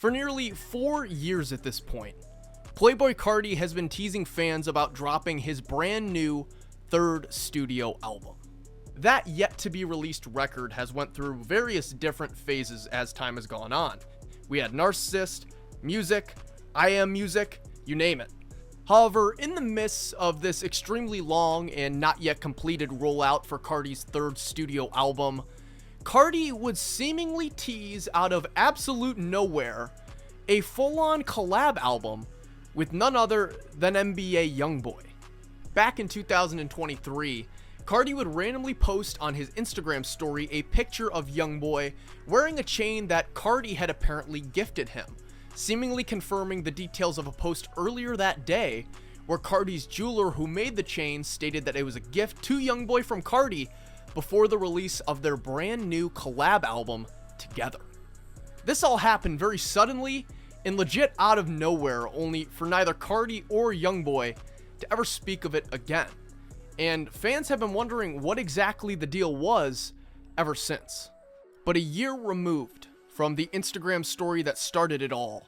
For nearly 4 years at this point, Playboi Carti has been teasing fans about dropping his brand new third studio album. That yet to be released record has went through various different phases as time has gone on. We had Narcissist, Music, I Am Music, you name it. However, in the midst of this extremely long and not yet completed rollout for Carti's third studio album, Carti would seemingly tease out of absolute nowhere a full-on collab album with none other than NBA YoungBoy. Back in 2023, Carti would randomly post on his Instagram story a picture of YoungBoy wearing a chain that Carti had apparently gifted him, seemingly confirming the details of a post earlier that day where Carti's jeweler who made the chain stated that it was a gift to YoungBoy from Carti before the release of their brand new collab album together. This all happened very suddenly and legit out of nowhere, only for neither Carti or YoungBoy to ever speak of it again. And fans have been wondering what exactly the deal was ever since. But a year removed from the Instagram story that started it all,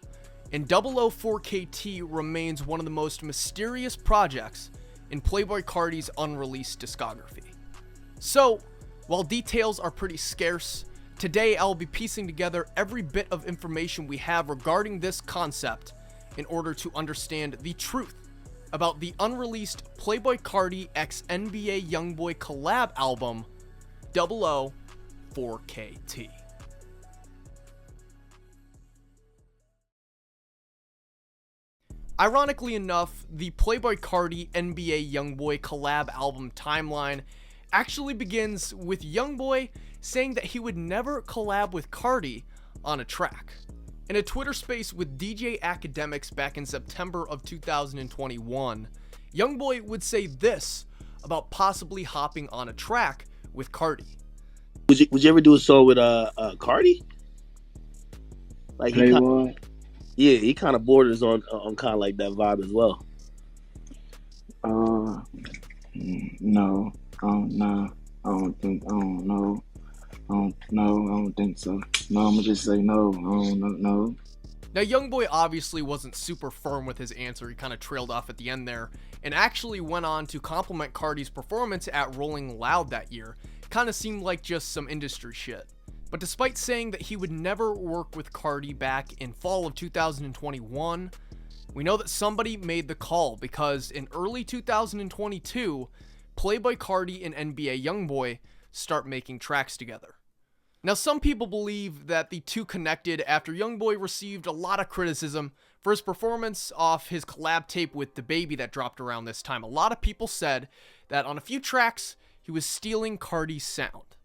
and 004KT remains one of the most mysterious projects in Playboi Carti's unreleased discography. So, while details are pretty scarce, today I'll be piecing together every bit of information we have regarding this concept in order to understand the truth about the unreleased Playboi Carti x NBA YoungBoy collab album 004KT. Ironically enough, the Playboi Carti NBA YoungBoy collab album timeline actually begins with YoungBoy saying that he would never collab with Carti on a track. In a Twitter space with DJ Academics back in September of 2021, YoungBoy would say this about possibly hopping on a track with Carti. Would you ever do a song with Carti? Like Playboi? He kind of borders on kind of like that vibe as well. No. Nah. I don't think so. No, I'm gonna just say no. No. Now, YoungBoy obviously wasn't super firm with his answer. He kind of trailed off at the end there and actually went on to compliment Carti's performance at Rolling Loud that year. Kind of seemed like just some industry shit. But despite saying that he would never work with Carti back in fall of 2021, we know that somebody made the call, because in early 2022, Playboi Carti and NBA YoungBoy start making tracks together. Now, some people believe that the two connected after YoungBoy received a lot of criticism for his performance off his collab tape with DaBaby that dropped around this time. A lot of people said that on a few tracks, he was stealing Carti's sound.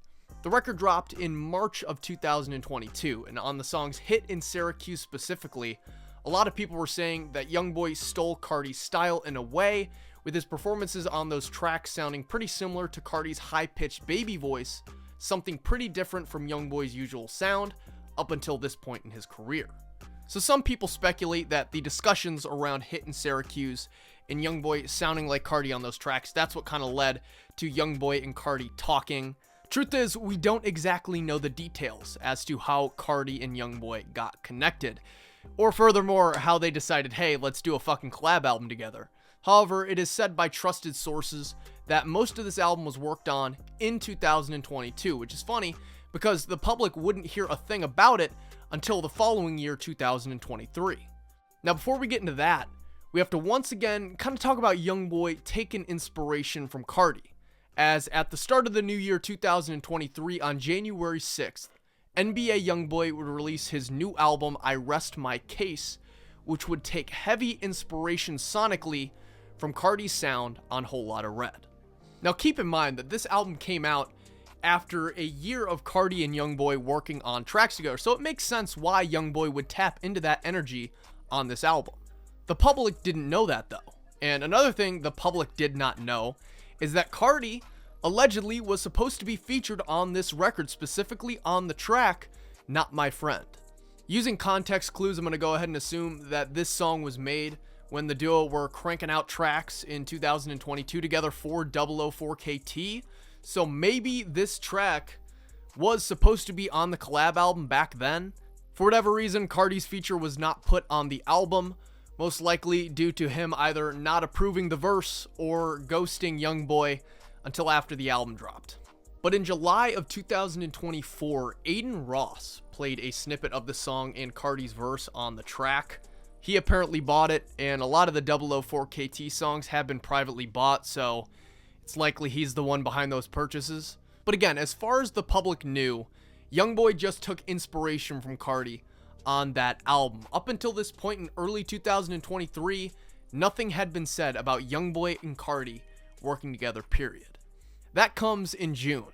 The record dropped in March of 2022, and on the songs Hit in Syracuse specifically, a lot of people were saying that YoungBoy stole Carti's style in a way, with his performances on those tracks sounding pretty similar to Carti's high-pitched baby voice, something pretty different from YoungBoy's usual sound up until this point in his career. So some people speculate that the discussions around Hit in Syracuse and YoungBoy sounding like Carti on those tracks, that's what kind of led to YoungBoy and Carti talking. Truth is, we don't exactly know the details as to how Carti and YoungBoy got connected, or furthermore, how they decided, hey, let's do a fucking collab album together. However, it is said by trusted sources that most of this album was worked on in 2022, which is funny because the public wouldn't hear a thing about it until the following year, 2023. Now, before we get into that, we have to once again kind of talk about YoungBoy taking inspiration from Carti, as at the start of the new year 2023 on January 6th, NBA YoungBoy would release his new album, I Rest My Case, which would take heavy inspiration sonically from Carti's sound on Whole Lotta Red. Now keep in mind that this album came out after a year of Carti and YoungBoy working on tracks together, so it makes sense why YoungBoy would tap into that energy on this album. The public didn't know that though, and another thing the public did not know is that Carti allegedly was supposed to be featured on this record, specifically on the track Not My Friend. Using context clues, I'm going to go ahead and assume that this song was made when the duo were cranking out tracks in 2022 together for 004KT. So maybe this track was supposed to be on the collab album back then. For whatever reason, Carti's feature was not put on the album, most likely due to him either not approving the verse or ghosting YoungBoy until after the album dropped. But in July of 2024, Aiden Ross played a snippet of the song and Carti's verse on the track. He apparently bought it, and a lot of the 004KT songs have been privately bought, so it's likely he's the one behind those purchases. But again, as far as the public knew, YoungBoy just took inspiration from Carti on that album. Up until this point in early 2023, nothing had been said about YoungBoy and Carti working together, period. That comes in June.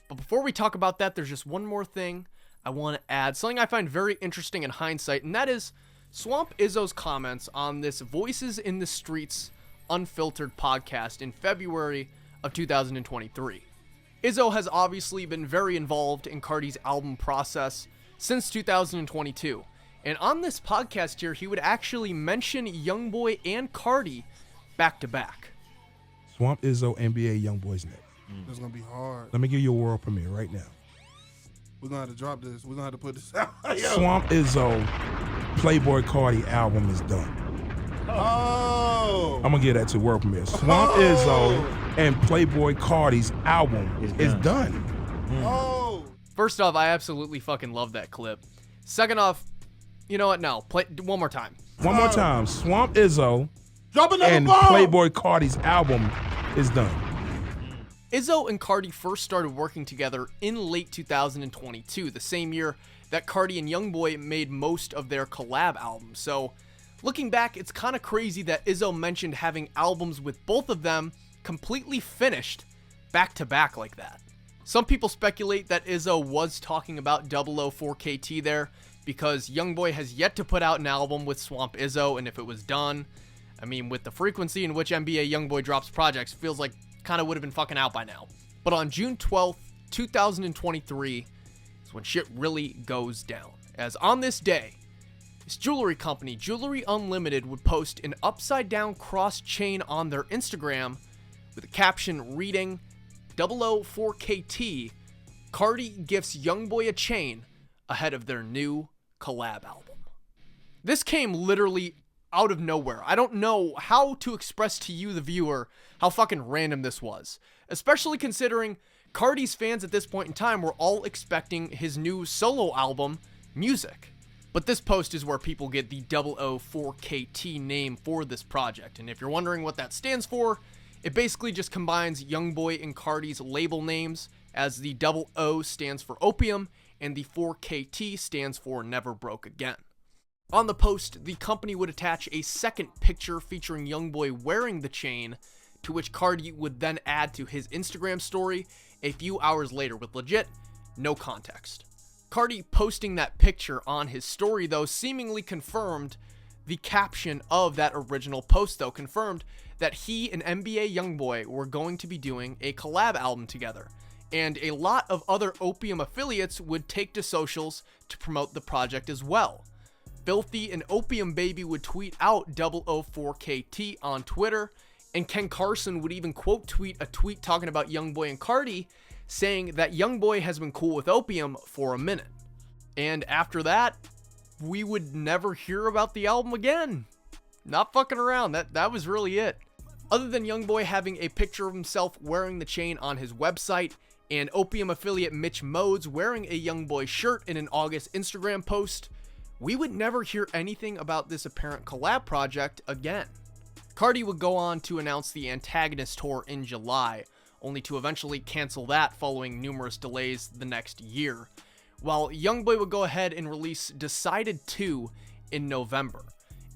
But before we talk about that, there's just one more thing I want to add, something I find very interesting in hindsight, and that is Swamp Izzo's comments on this Voices in the Streets Unfiltered podcast in February of 2023. Izzo has obviously been very involved in Carti's album process since 2022, and on this podcast here, he would actually mention YoungBoy and Carti back to back. Swamp Izzo, NBA YoungBoy's next. It's gonna be hard. Let me give you a world premiere right now. We're gonna have to drop this. We're gonna have to put this out. Swamp Izzo, Playboi Carti album is done. Oh, I'm gonna give that to world premiere. Swamp Izzo and Playboi Carti's album is done. Oh. First off, I absolutely fucking love that clip. Second off, you know what? No, play one more time. One more time. Swamp Izzo Drop another and bomb. Playboi Carti's album is done. Izzo and Carti first started working together in late 2022, the same year that Carti and YoungBoy made most of their collab albums. So, looking back, it's kind of crazy that Izzo mentioned having albums with both of them completely finished back to back like that. Some people speculate that Izzo was talking about 004KT there because YoungBoy has yet to put out an album with Swamp Izzo, and if it was done, I mean, with the frequency in which NBA YoungBoy drops projects, feels like kind of would have been fucking out by now. But on June 12th, 2023 is when shit really goes down. As on this day, this jewelry company, Jewelry Unlimited, would post an upside down cross chain on their Instagram with a caption reading 004KT, Carti gifts YoungBoy a chain ahead of their new collab album. This came literally out of nowhere. I don't know how to express to you, the viewer, how fucking random this was. Especially considering Carti's fans at this point in time were all expecting his new solo album, Music. But this post is where people get the 004KT name for this project. And if you're wondering what that stands for, it basically just combines YoungBoy and Carti's label names, as the 00 stands for opium and the 4KT stands for never broke again. On the post, the company would attach a second picture featuring YoungBoy wearing the chain, to which Carti would then add to his Instagram story a few hours later with legit no context. Carti posting that picture on his story, though, seemingly confirmed the caption of that original post, though, confirmed that he and NBA YoungBoy were going to be doing a collab album together, and a lot of other Opium affiliates would take to socials to promote the project as well. Filthy and Opium Baby would tweet out 004KT on Twitter, and Ken Carson would even quote tweet a tweet talking about YoungBoy and Carti, saying that YoungBoy has been cool with Opium for a minute. And after that, we would never hear about the album again. Not fucking around, that was really it. Other than YoungBoy having a picture of himself wearing the chain on his website, and Opium affiliate Mitch Modes wearing a YoungBoy shirt in an August Instagram post, we would never hear anything about this apparent collab project again. Carti would go on to announce the Antagonist tour in July, only to eventually cancel that following numerous delays the next year, while YoungBoy would go ahead and release Decided 2 in November.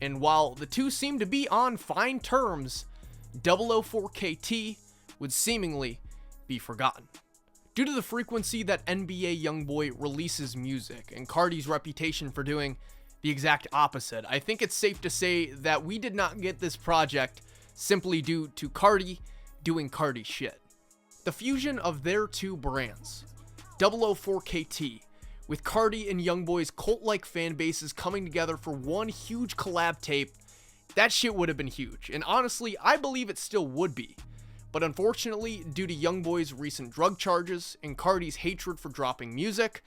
And while the two seemed to be on fine terms, 004KT would seemingly be forgotten. Due to the frequency that NBA YoungBoy releases music and Carti's reputation for doing the exact opposite, I think it's safe to say that we did not get this project simply due to Carti doing Carti shit. The fusion of their two brands, 004KT, with Carti and YoungBoy's cult-like fan bases coming together for one huge collab tape, that shit would have been huge, and honestly, I believe it still would be. But unfortunately, due to YoungBoy's recent drug charges and Carti's hatred for dropping music,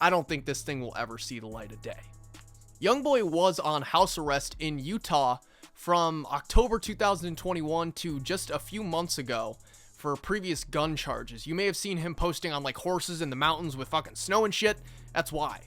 I don't think this thing will ever see the light of day. YoungBoy was on house arrest in Utah from October 2021 to just a few months ago for previous gun charges. You may have seen him posting on like horses in the mountains with fucking snow and shit. That's why.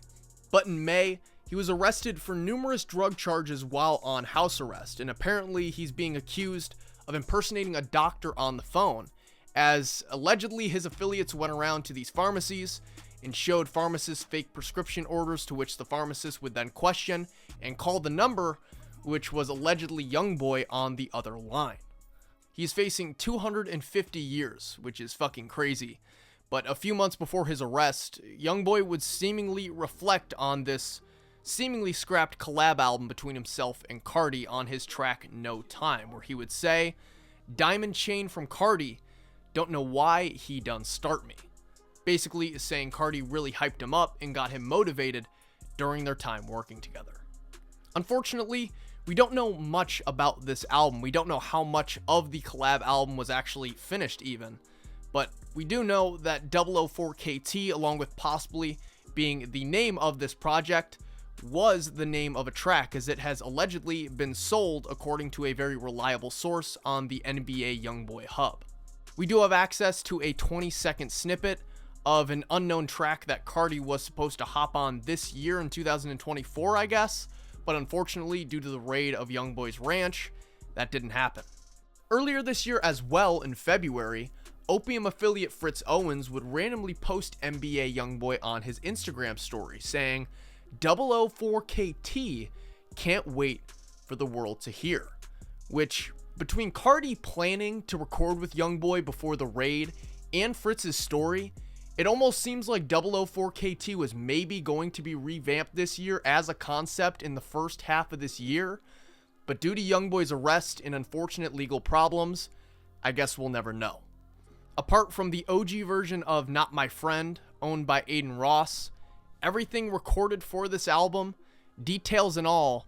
But in May, he was arrested for numerous drug charges while on house arrest, and apparently he's being accused of impersonating a doctor on the phone, as allegedly his affiliates went around to these pharmacies and showed pharmacists fake prescription orders, to which the pharmacist would then question and call the number, which was allegedly YoungBoy on the other line. He's facing 250 years, which is fucking crazy. But a few months before his arrest, YoungBoy would seemingly reflect on this seemingly scrapped collab album between himself and Carti on his track No Time, where he would say, "Diamond chain from Carti, don't know why he done start me." Basically saying Carti really hyped him up and got him motivated during their time working together. Unfortunately, we don't know much about this album. We don't know how much of the collab album was actually finished even, but we do know that 004KT, along with possibly being the name of this project, was the name of a track, as it has allegedly been sold according to a very reliable source on the NBA YoungBoy hub. We do have access to a 20-second snippet of an unknown track that Carti was supposed to hop on this year in 2024, I guess, but unfortunately, due to the raid of YoungBoy's ranch, that didn't happen. Earlier this year as well, in February, Opium affiliate Fritz Owens would randomly post NBA YoungBoy on his Instagram story, saying, 004KT, can't wait for the world to hear. Which, between Carti planning to record with YoungBoy before the raid and Fritz's story, it almost seems like 004KT was maybe going to be revamped this year as a concept in the first half of this year, but due to YoungBoy's arrest and unfortunate legal problems, I guess we'll never know. Apart from the OG version of Not My Friend, owned by Aiden Ross, everything recorded for this album, details and all,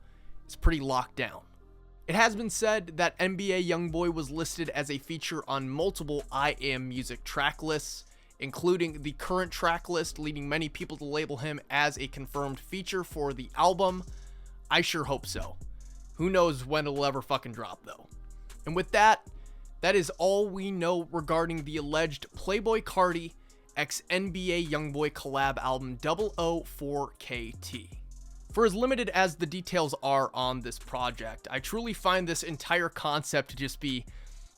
is pretty locked down. It has been said that NBA YoungBoy was listed as a feature on multiple I Am Music track lists, including the current track list, leading many people to label him as a confirmed feature for the album. I sure hope so. Who knows when it'll ever fucking drop though. And with that, that is all we know regarding the alleged Playboi Carti x NBA YoungBoy collab album 004KT. For as limited as the details are on this project, I truly find this entire concept to just be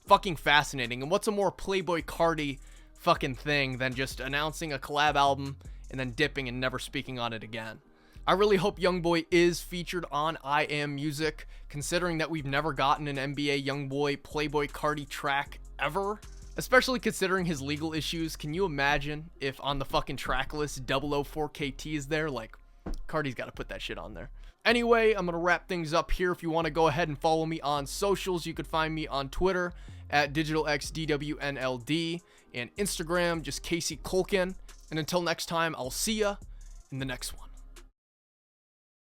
fucking fascinating. And what's a more Playboi Carti fucking thing than just announcing a collab album and then dipping and never speaking on it again? I really hope YoungBoy is featured on I Am Music, considering that we've never gotten an NBA YoungBoy Playboi Carti track ever. Especially considering his legal issues. Can you imagine if on the fucking track list 004KT is there? Like, Carti's got to put that shit on there. Anyway, I'm going to wrap things up here. If you want to go ahead and follow me on socials, you could find me on Twitter at DigitalXDWNLD and Instagram, just Casey Culkin. And until next time, I'll see ya in the next one.